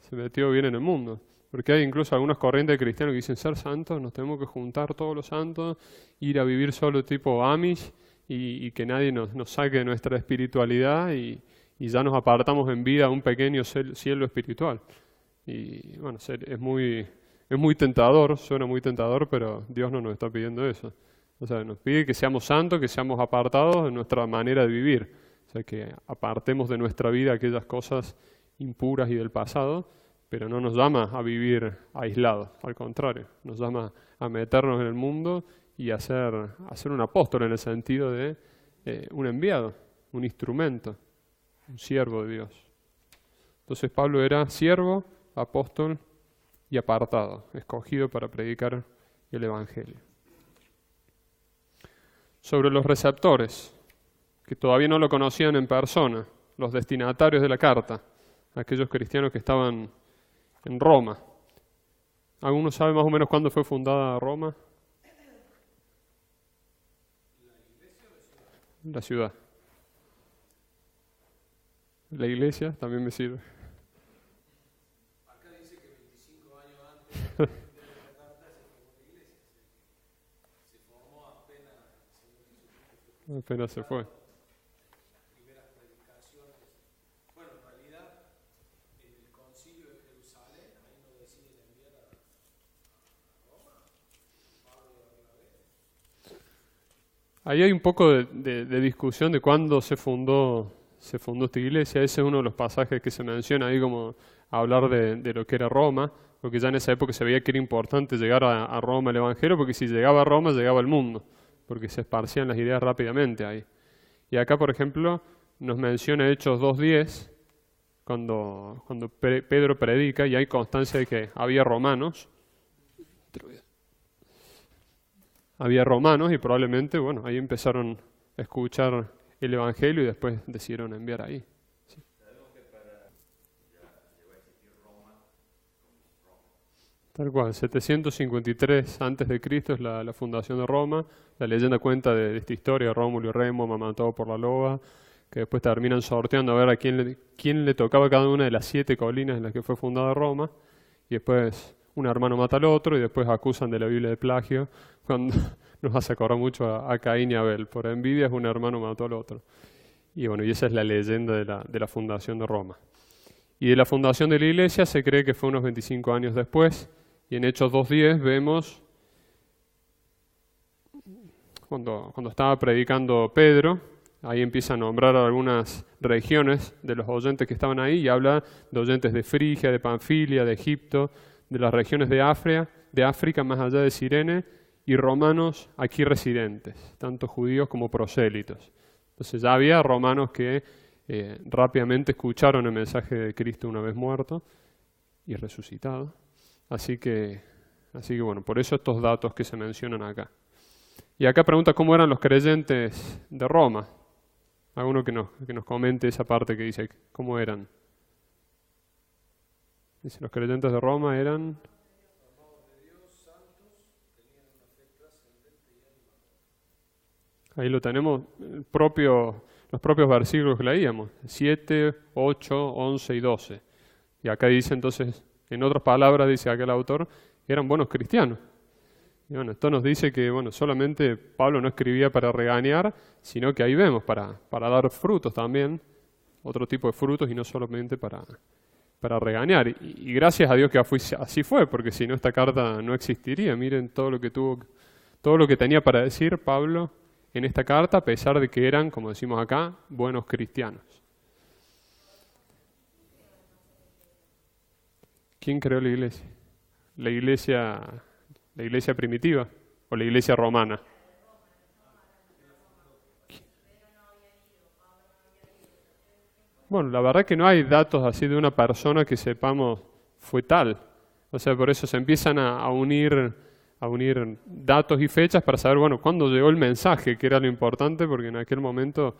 se metió bien en el mundo. Porque hay incluso algunas corrientes de cristianos que dicen, ser santos, nos tenemos que juntar todos los santos, ir a vivir solo tipo Amish y que nadie nos saque de nuestra espiritualidad y ya nos apartamos en vida a un pequeño cielo espiritual. Y bueno, es muy tentador, suena muy tentador, pero Dios no nos está pidiendo eso. O sea, nos pide que seamos santos, que seamos apartados de nuestra manera de vivir. O sea, que apartemos de nuestra vida aquellas cosas impuras y del pasado, pero no nos llama a vivir aislados, al contrario, nos llama a meternos en el mundo y a ser un apóstol en el sentido de un enviado, un instrumento, un siervo de Dios. Entonces Pablo era siervo, apóstol y apartado, escogido para predicar el Evangelio. Sobre los receptores, que todavía no lo conocían en persona, los destinatarios de la carta, aquellos cristianos que estaban en Roma. ¿Alguno sabe más o menos cuándo fue fundada Roma? La ciudad. La iglesia también me sirve. Acá dice que 25 años antes de la carta se formó apenas el Señor Jesucristo. Apenas se fue. Las primeras predicaciones. Bueno, en realidad, en el concilio de Jerusalén, ahí no deciden enviar a Roma, Pablo y Bernabé. Ahí hay un poco de discusión de cuándo se fundó esta iglesia. Ese es uno de los pasajes que se menciona ahí como hablar de lo que era Roma, porque ya en esa época se veía que era importante llegar a Roma el Evangelio, porque si llegaba a Roma llegaba al mundo, porque se esparcían las ideas rápidamente ahí. Y acá, por ejemplo, nos menciona Hechos 2:10, cuando Pedro predica, y hay constancia de que había romanos. Había romanos y probablemente, bueno, ahí empezaron a escuchar el Evangelio y después decidieron enviar ahí. Sí. Tal cual, 753 antes de Cristo es la fundación de Roma. La leyenda cuenta de esta historia de Rómulo y Remo, amamantado por la loba, que después terminan sorteando a ver a quién le tocaba cada una de las 7 colinas en las que fue fundada Roma, y después un hermano mata al otro y después acusan de la Biblia de plagio, cuando nos hace acordar mucho a Caín y Abel. Por envidia un hermano mató al otro. Y bueno, y esa es la leyenda de la fundación de Roma. Y de la fundación de la iglesia se cree que fue unos 25 años después, y en Hechos 2:10 vemos, cuando estaba predicando Pedro, ahí empieza a nombrar algunas regiones de los oyentes que estaban ahí, y habla de oyentes de Frigia, de Panfilia, de Egipto, de las regiones de África más allá de Cirene, y romanos aquí residentes, tanto judíos como prosélitos. Entonces ya había romanos que rápidamente escucharon el mensaje de Cristo una vez muerto y resucitado. Así que bueno, por eso estos datos que se mencionan acá. Y acá pregunta cómo eran los creyentes de Roma. Alguno que nos comente esa parte que dice cómo eran. Dice, los creyentes de Roma eran... Ahí lo tenemos, los propios versículos que leíamos, 7, 8, 11 y 12. Y acá dice entonces, en otras palabras, dice acá el autor, eran buenos cristianos. Y bueno, esto nos dice que bueno, solamente Pablo no escribía para regañar, sino que ahí vemos para dar frutos también, otro tipo de frutos y no solamente para regañar. Y gracias a Dios que así fue, porque si no esta carta no existiría. Miren todo lo que tenía para decir Pablo en esta carta, a pesar de que eran, como decimos acá, buenos cristianos. ¿Quién creó la iglesia? ¿La iglesia primitiva o la iglesia romana? Bueno, la verdad que no hay datos así de una persona que sepamos fue tal. O sea, por eso se empiezan a unir datos y fechas para saber, bueno, cuándo llegó el mensaje, que era lo importante, porque en aquel momento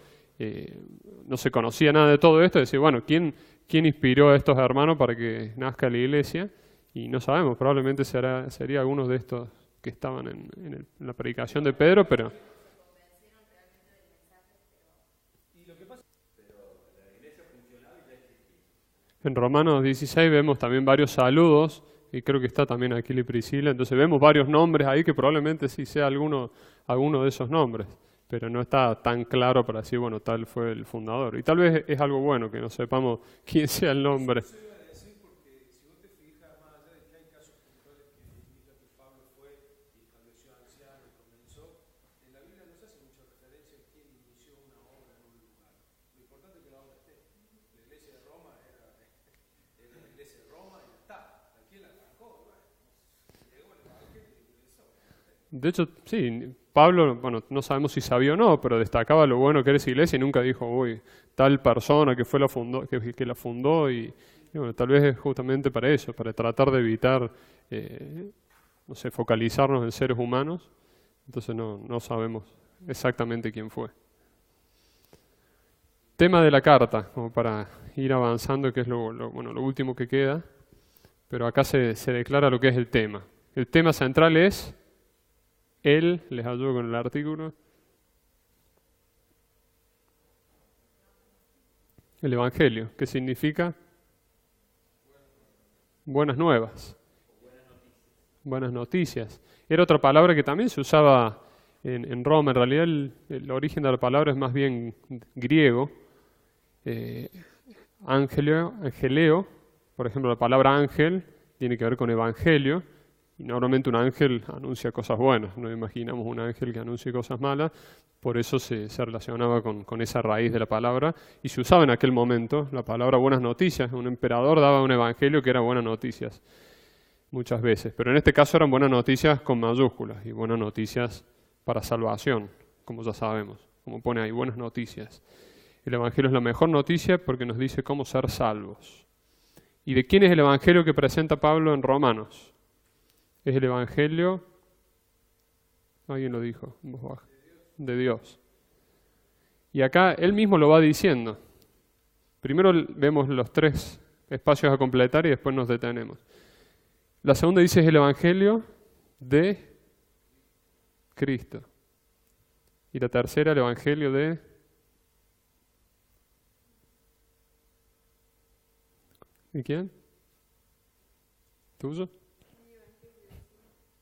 no se conocía nada de todo esto. Decir, bueno, ¿quién inspiró a estos hermanos para que nazca la iglesia? Y no sabemos, probablemente sería algunos de estos que estaban en la predicación de Pedro, pero... En Romanos 16 vemos también varios saludos, y creo que está también Aquila y Priscila, entonces vemos varios nombres ahí que probablemente sí sea alguno de esos nombres, pero no está tan claro para decir, bueno, tal fue el fundador. Y tal vez es algo bueno que no sepamos quién sea el nombre. Eso iba a decir porque si vos te fijas, más allá de que hay casos puntuales que indican que Pablo fue y estableció anciano y comenzó, en la Biblia no se hace mucha referencia a quién inició una obra en un lugar. Lo importante es que la obra esté. La iglesia de Roma era la iglesia de Roma y ya está. Aquí la arrancó, llegó el evangelio y ingresó. De hecho, sí, Pablo, bueno, no sabemos si sabía o no, pero destacaba lo bueno que era esa iglesia y nunca dijo, uy, tal persona que la fundó y bueno, tal vez es justamente para eso, para tratar de evitar, no sé, focalizarnos en seres humanos. Entonces no sabemos exactamente quién fue. Tema de la carta, como para ir avanzando, que es lo último que queda, pero acá se declara lo que es el tema. El tema central es... Él, les ayudo con el artículo, el Evangelio, que significa buenas nuevas, buenas noticias. Era otra palabra que también se usaba en Roma. En realidad el origen de la palabra es más bien griego. Angeleo, por ejemplo, la palabra ángel tiene que ver con evangelio. Y normalmente un ángel anuncia cosas buenas, no imaginamos un ángel que anuncie cosas malas, por eso se relacionaba con esa raíz de la palabra y se usaba en aquel momento la palabra buenas noticias. Un emperador daba un evangelio que era buenas noticias muchas veces, pero en este caso eran buenas noticias con mayúsculas y buenas noticias para salvación, como ya sabemos, como pone ahí, buenas noticias. El evangelio es la mejor noticia porque nos dice cómo ser salvos. ¿Y de quién es el evangelio que presenta Pablo en Romanos? Es el evangelio, alguien lo dijo, en voz baja, de Dios. Y acá él mismo lo va diciendo. Primero vemos los 3 espacios a completar y después nos detenemos. La segunda dice es el evangelio de Cristo. Y la tercera, el evangelio de... ¿De quién? ¿Tuyo?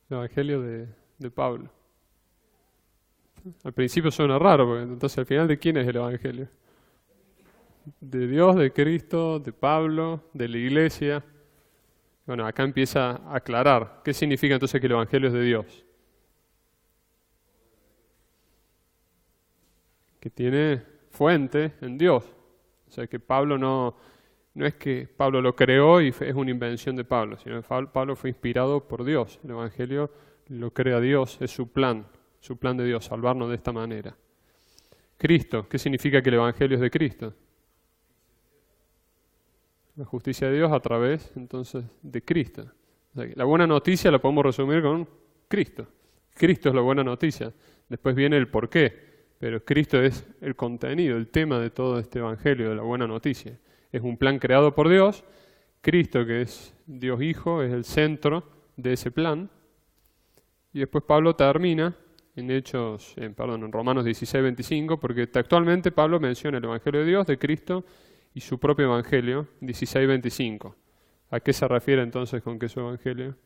El evangelio de Pablo. Al principio suena raro, porque entonces al final, ¿de quién es el evangelio? De Dios, de Cristo, de Pablo, de la iglesia. Bueno, acá empieza a aclarar. ¿Qué significa entonces que el evangelio es de Dios? Que tiene fuente en Dios. O sea, que Pablo no es que Pablo lo creó y es una invención de Pablo, sino que Pablo fue inspirado por Dios. El evangelio lo crea Dios, es su plan de Dios, salvarnos de esta manera. Cristo, ¿qué significa que el evangelio es de Cristo? La justicia de Dios a través, entonces, de Cristo. O sea, la buena noticia la podemos resumir con Cristo. Cristo es la buena noticia. Después viene el porqué, pero Cristo es el contenido, el tema de todo este evangelio, de la buena noticia. Es un plan creado por Dios. Cristo, que es Dios Hijo, es el centro de ese plan. Y después Pablo termina en Romanos 16, 25, porque textualmente Pablo menciona el Evangelio de Dios, de Cristo, y su propio Evangelio, 16, 25. ¿A qué se refiere entonces con que es su Evangelio?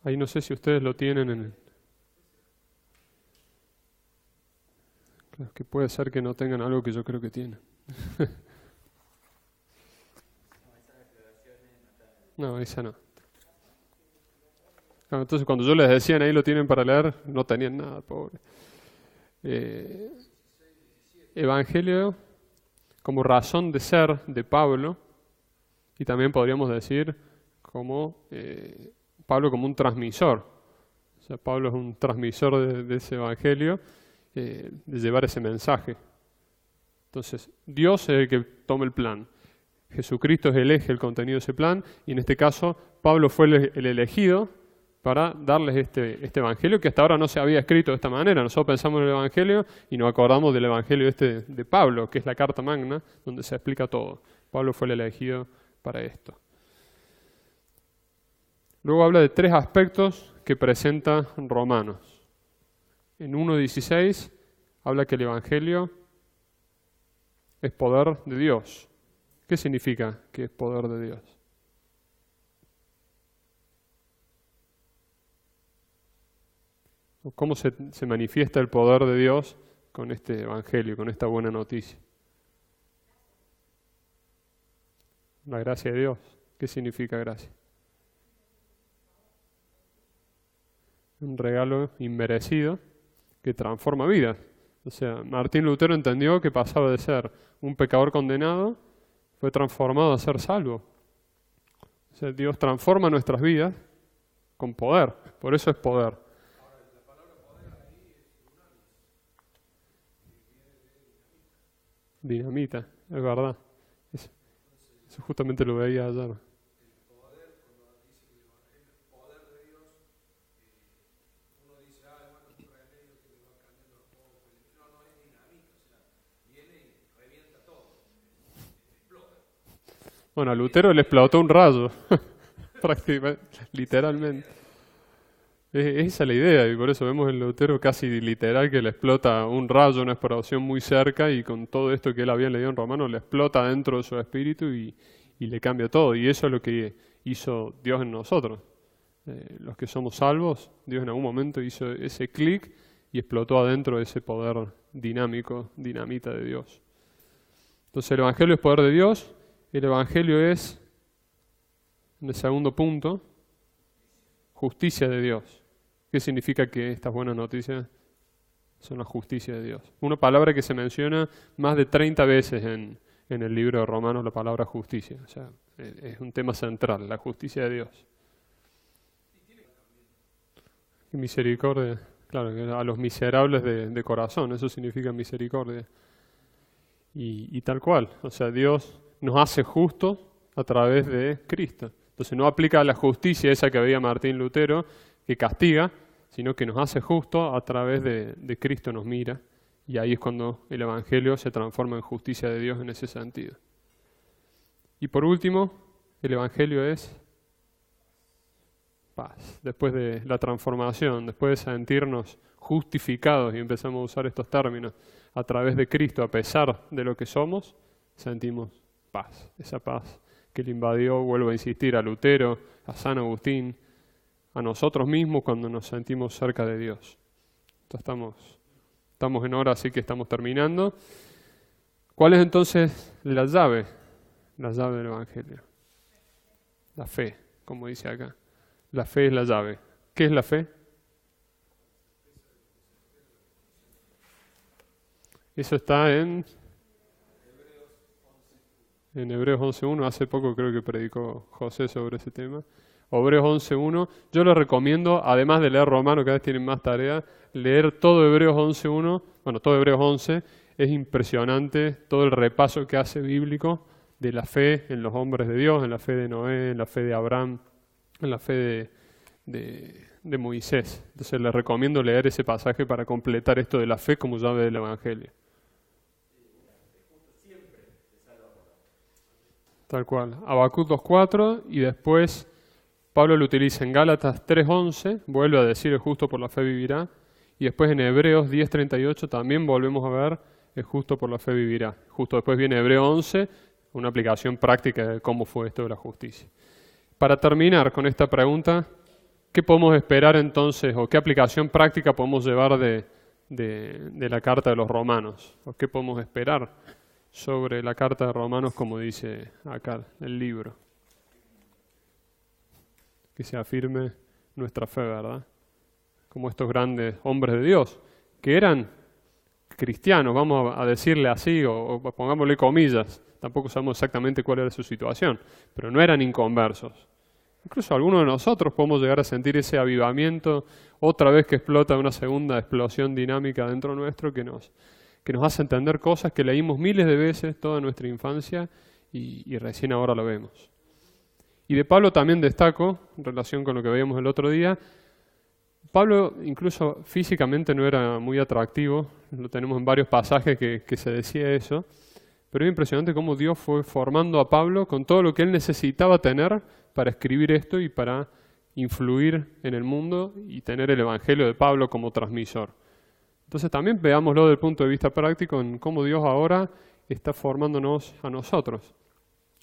Ahí no sé si ustedes lo tienen en... Claro, que puede ser que no tengan algo que yo creo que tienen. No, esa no. Claro, entonces cuando yo les decían ahí lo tienen para leer, no tenían nada, pobre. Evangelio como razón de ser de Pablo, y también podríamos decir como Pablo como un transmisor. O sea, Pablo es un transmisor de ese evangelio, de llevar ese mensaje. Entonces, Dios es el que toma el plan. Jesucristo es el eje, el contenido de ese plan, y en este caso, Pablo fue el elegido para darles este evangelio que hasta ahora no se había escrito de esta manera. Nosotros pensamos en el evangelio y nos acordamos del evangelio de Pablo, que es la carta magna, donde se explica todo. Pablo fue el elegido para esto. Luego habla de 3 aspectos que presenta Romanos. En 1:16 habla que el evangelio es poder de Dios. ¿Qué significa que es poder de Dios? ¿Cómo se manifiesta el poder de Dios con este evangelio, con esta buena noticia? La gracia de Dios. ¿Qué significa gracia? Un regalo inmerecido que transforma vidas. O sea, Martín Lutero entendió que pasaba de ser un pecador condenado, fue transformado a ser salvo. O sea, Dios transforma nuestras vidas con poder, por eso es poder. Dinamita, es verdad. Eso justamente lo veía ayer. Bueno, a Lutero le explotó un rayo, prácticamente, literalmente. Esa es la idea, y por eso vemos en Lutero casi literal que le explota un rayo, una explosión muy cerca, y con todo esto que él había leído en Romanos, le explota dentro de su espíritu y le cambia todo. Y eso es lo que hizo Dios en nosotros. Los que somos salvos, Dios en algún momento hizo ese clic y explotó adentro ese poder dinámico, dinamita de Dios. Entonces el Evangelio es poder de Dios. El Evangelio es, en el segundo punto, justicia de Dios. ¿Qué significa que estas buenas noticias son la justicia de Dios? Una palabra que se menciona más de 30 veces en el libro de Romanos, la palabra justicia. O sea, es un tema central, la justicia de Dios. Y misericordia, claro, a los miserables de corazón, eso significa misericordia. Y tal cual, o sea, Dios nos hace justos a través de Cristo. Entonces no aplica la justicia esa que veía Martín Lutero, que castiga, sino que nos hace justos a través de Cristo, nos mira. Y ahí es cuando el Evangelio se transforma en justicia de Dios en ese sentido. Y por último, el Evangelio es paz. Después de la transformación, después de sentirnos justificados, y empezamos a usar estos términos, a través de Cristo, a pesar de lo que somos, sentimos paz. Esa paz que le invadió, vuelvo a insistir, a Lutero, a San Agustín, a nosotros mismos cuando nos sentimos cerca de Dios. Entonces estamos en hora, así que estamos terminando. ¿Cuál es entonces la llave? La llave del Evangelio. La fe, como dice acá. La fe es la llave. ¿Qué es la fe? Eso está en Hebreos 11.1. Hace poco creo que predicó José sobre ese tema. Hebreos 11.1. Yo les recomiendo, además de leer Romanos, cada vez tienen más tarea, leer todo Hebreos 11.1. Bueno, todo Hebreos 11. Es impresionante todo el repaso que hace bíblico de la fe en los hombres de Dios, en la fe de Noé, en la fe de Abraham, en la fe de Moisés. Entonces les recomiendo leer ese pasaje para completar esto de la fe como llave del Evangelio. Tal cual. Habacuc 2.4 y después Pablo lo utiliza en Gálatas 3.11, vuelve a decir el justo por la fe vivirá, y después en Hebreos 10.38 también volvemos a ver el justo por la fe vivirá. Justo después viene Hebreos 11, una aplicación práctica de cómo fue esto de la justicia. Para terminar con esta pregunta, ¿qué podemos esperar entonces o qué aplicación práctica podemos llevar de la carta de los Romanos? ¿O qué podemos esperar sobre la carta de Romanos como dice acá el libro? Que se afirme nuestra fe, ¿verdad? Como estos grandes hombres de Dios, que eran cristianos, vamos a decirle así, o pongámosle comillas, tampoco sabemos exactamente cuál era su situación, pero no eran inconversos, incluso algunos de nosotros podemos llegar a sentir ese avivamiento, otra vez que explota una segunda explosión dinámica dentro nuestro que nos hace entender cosas que leímos miles de veces toda nuestra infancia y recién ahora lo vemos. Y de Pablo también destaco, en relación con lo que veíamos el otro día, Pablo incluso físicamente no era muy atractivo, lo tenemos en varios pasajes que se decía eso, pero es impresionante cómo Dios fue formando a Pablo con todo lo que él necesitaba tener para escribir esto y para influir en el mundo y tener el Evangelio de Pablo como transmisor. Entonces también veámoslo desde el punto de vista práctico en cómo Dios ahora está formándonos a nosotros.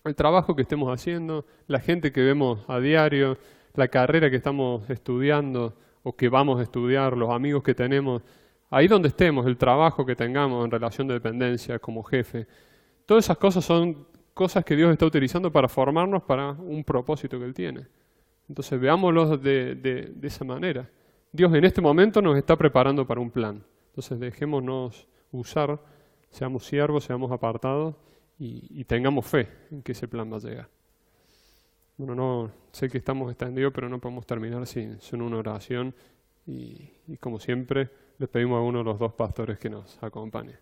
El trabajo que estemos haciendo, la gente que vemos a diario, la carrera que estamos estudiando o que vamos a estudiar, los amigos que tenemos, ahí donde estemos, el trabajo que tengamos en relación de dependencia como jefe, todas esas cosas son cosas que Dios está utilizando para formarnos para un propósito que Él tiene. Entonces veámoslo de esa manera. Dios en este momento nos está preparando para un plan. Entonces dejémonos usar, seamos siervos, seamos apartados y tengamos fe en que ese plan va a llegar. Bueno, no sé que estamos extendidos, pero no podemos terminar sin una oración y como siempre les pedimos a uno de los dos pastores que nos acompañe.